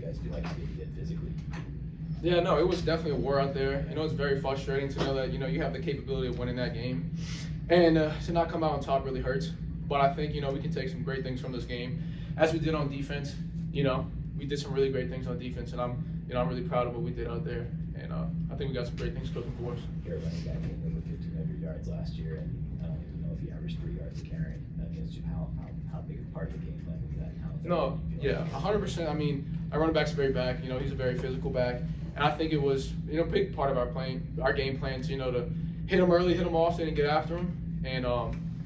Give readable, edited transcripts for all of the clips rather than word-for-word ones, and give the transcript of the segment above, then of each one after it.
guys feel like you did physically? Yeah, no, it was definitely a war out there. It's very frustrating to know that, you have the capability of winning that game. And to not come out on top really hurts. But I think, we can take some great things from this game. As we did on defense, we did some really great things on defense. And I'm really proud of what we did out there. And I think we got some great things cooking for us. You're running back in over 1,500 yards last year, and I don't even know if you averaged 3 yards a carry against you. How big a part of the game plan was that? No, yeah, 100%. I mean, our running back's a very back. He's a very physical back. And I think it was, a big part of our game plans, to hit him early, hit him often, and get after him, and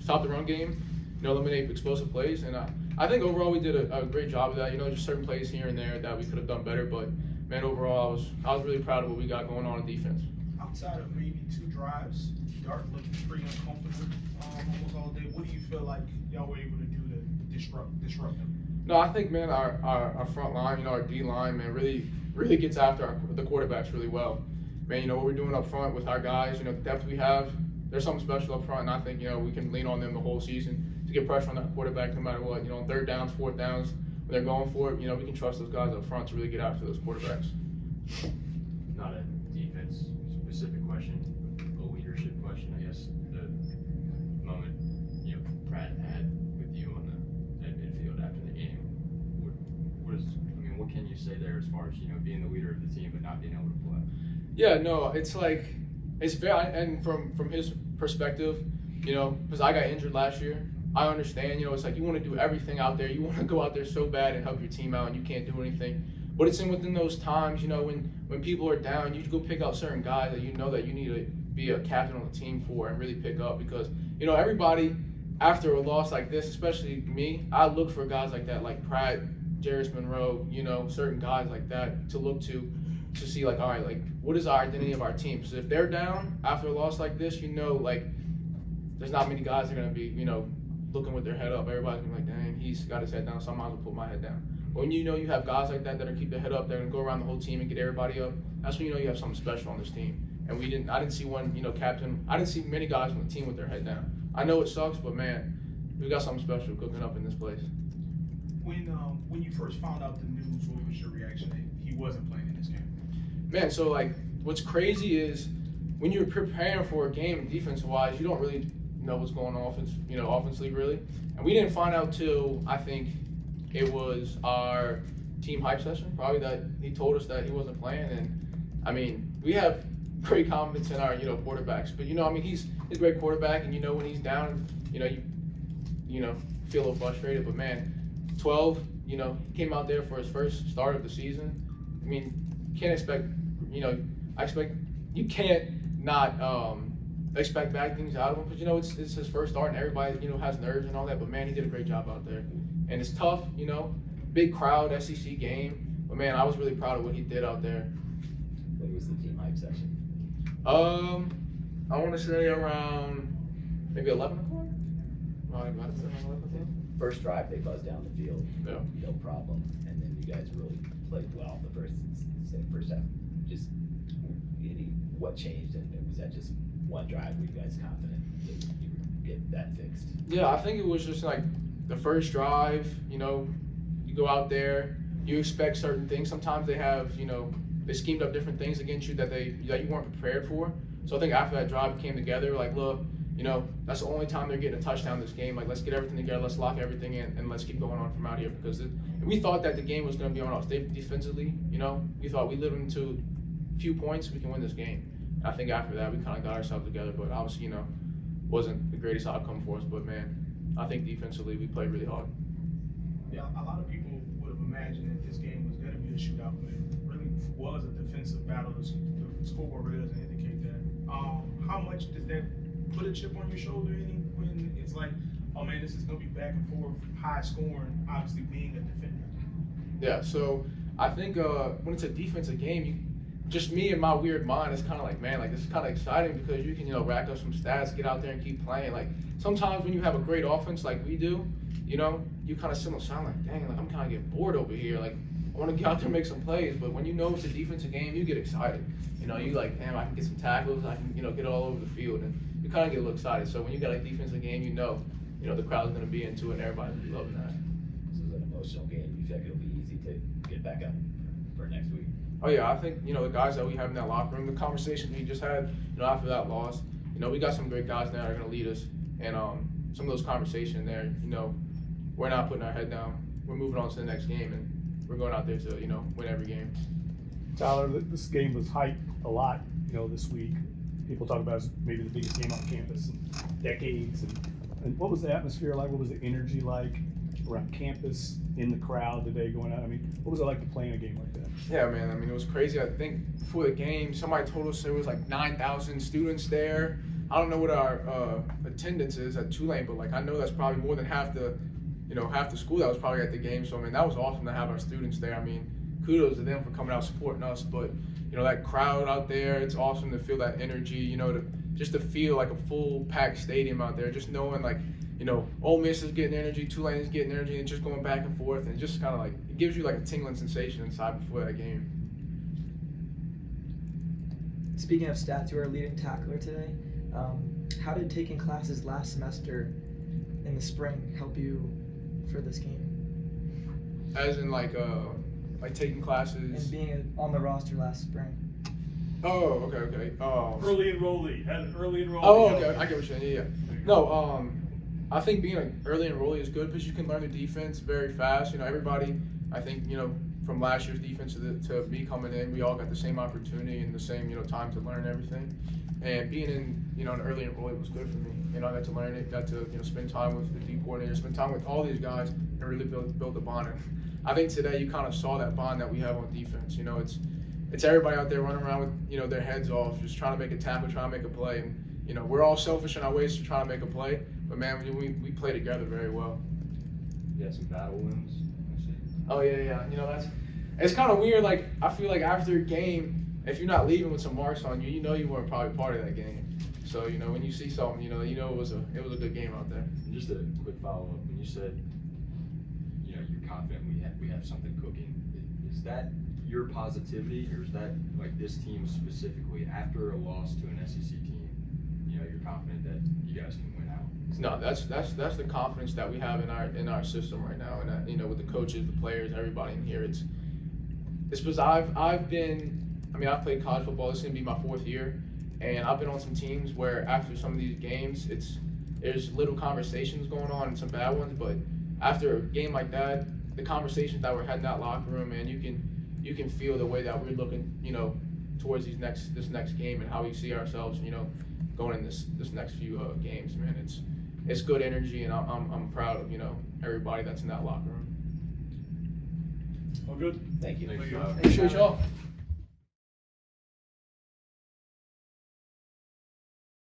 stop the run game, eliminate explosive plays. And I think overall we did a great job of that. Just certain plays here and there that we could have done better. But man, overall I was really proud of what we got going on in defense. Outside of maybe 2 drives, Dart looked pretty uncomfortable almost all day. What do you feel like y'all were able to do to disrupt them? No, I think, man, our front line, our D line, man, really gets after the quarterbacks really well. Man, what we're doing up front with our guys, the depth we have, there's something special up front, and I think, we can lean on them the whole season to get pressure on that quarterback no matter what. On 3rd downs, 4th downs, when they're going for it, we can trust those guys up front to really get after those quarterbacks. Not a defense-specific question, a leadership question, I guess. The moment, Pratt had with you on the midfield after the game, what can you say there as far as, being the leader of the team but not being able to play? Yeah, no, it's very, and from his perspective, because I got injured last year, I understand, it's like you want to do everything out there. You want to go out there so bad and help your team out, and you can't do anything. But it's within those times, when people are down, you go pick out certain guys that that you need to be a captain on the team for and really pick up because, everybody after a loss like this, especially me, I look for guys like that, like Pratt, Jarris Monroe, certain guys like that to look to see like, all right, like what is our identity of our team? So if they're down after a loss like this, like there's not many guys that are going to be, looking with their head up. Everybody's going to be like, dang, he's got his head down, so I might as well put my head down. But when you have guys like that are going to keep their head up, they're going to go around the whole team and get everybody up, that's when you have something special on this team. And I didn't see one, captain, I didn't see many guys on the team with their head down. I know it sucks, but man, we got something special cooking up in this place. When you first found out the news, what was your reaction that he wasn't playing in this game? Man, so like what's crazy is when you're preparing for a game defense-wise, you don't really know what's going on offensively really. And we didn't find out till I think it was our team hype session, probably that he told us that he wasn't playing. And I mean, we have great confidence in our quarterbacks, but he's a great quarterback, and when he's down, you feel a little frustrated. But man, 12, he came out there for his first start of the season. I mean, can't expect, you can't not expect bad things out of him, because it's his first start and everybody has nerves and all that. But man, he did a great job out there, and it's tough, big crowd, SEC game. But man, I was really proud of what he did out there. What was the team hype session? I want to say around maybe 11 o'clock. First drive, they buzzed down the field, Yeah. no problem, and then you guys really played well the first half. Just what changed, and was that just one drive? Were you guys confident that you would get that fixed? Yeah, I think it was just like the first drive. You go out there, you expect certain things. Sometimes they have, they schemed up different things against you that you weren't prepared for. So I think after that drive came together, like, look, that's the only time they're getting a touchdown this game. Like, let's get everything together, let's lock everything in, and let's keep going on from out here, because we thought that the game was going to be on us. Defensively, we thought we lived into a few points, we can win this game. And I think after that, we kind of got ourselves together, but obviously, wasn't the greatest outcome for us. But man, I think defensively, we played really hard. Yeah, a lot of people would have imagined that this game was going to be a shootout, but it really was a defensive battle. The scoreboard really doesn't indicate that. How much does that put a chip on your shoulder when it's like, oh man, this is going to be back and forth, high scoring, obviously being a defender? Yeah, so I think when it's a defensive game, just me and my weird mind is kind of like, man, like this is kind of exciting because you can, rack up some stats, get out there and keep playing. Like sometimes when you have a great offense like we do, you kind of sound like, dang, like I'm kind of getting bored over here. Like I want to get out there and make some plays, but when it's a defensive game, you get excited. You like, damn, I can get some tackles, I can, get all over the field, and you kind of get a little excited. So when you got a defensive game, the crowd's going to be into it, and everybody's going to be loving that. This is an emotional game. You feel like it'll be easy to get back up? for next week? Oh yeah, I think, the guys that we have in that locker room, the conversation we just had, after that loss, we got some great guys now that are gonna lead us, and some of those conversations there, we're not putting our head down. We're moving on to the next game, and we're going out there to, win every game. Tyler, this game was hyped a lot, this week. People talk about it as maybe the biggest game on campus in decades. And what was the atmosphere like? What was the energy like around campus, in the crowd today going out? I mean, what was it like to play in a game like that? Yeah, man. I mean, it was crazy. I think before the game, somebody told us there was like 9,000 students there. I don't know what our attendance is at Tulane, but I know that's probably more than half the school that was probably at the game. So I mean, that was awesome to have our students there. I mean, kudos to them for coming out supporting us. But that crowd out there, it's awesome to feel that energy. Just to feel like a full packed stadium out there. Just knowing Ole Miss is getting energy, Tulane is getting energy, and just going back and forth, and just kind of it gives you a tingling sensation inside before that game. Speaking of stats, you were a leading tackler today. How did taking classes last semester in the spring help you for this game? As in taking classes And being on the roster last spring. Oh, okay. Early enrollee. Had an early enrollee. Oh, okay. I get what you're saying. Yeah. No, I think being an early enrollee is good because you can learn the defense very fast. Everybody, I think, from last year's defense to me coming in, we all got the same opportunity and the same, time to learn everything. And being in, an early enrollee was good for me. I got to learn it, got to, spend time with the D coordinator, spend time with all these guys, and really build the bond. And I think today you kind of saw that bond that we have on defense. It's everybody out there running around with, their heads off, just trying to make a tackle, trying to make a play. And, we're all selfish in our ways to try to make a play, but man, we play together very well. You had some battle wounds. Oh yeah. It's kind of weird. I feel like after a game, if you're not leaving with some marks on you, you weren't probably part of that game. So when you see something, it was a good game out there. And just a quick follow up. When you said, you're confident we have something cooking, is that your positivity, or is that this team specifically after a loss to an SEC team? You're confident that you guys can win out. No, that's the confidence that we have in our system right now, and with the coaches, the players, everybody in here. It's because I've played college football. This is gonna be my 4th year, and I've been on some teams where after some of these games, there's little conversations going on and some bad ones, but after a game like that, the conversations that we're had in that locker room, man, you can feel the way that we're looking, towards this next game and how we see ourselves, going in this next few games, man. It's good energy, and I'm proud of everybody that's in that locker room. All good. Thank you. Thank you. Appreciate y'all.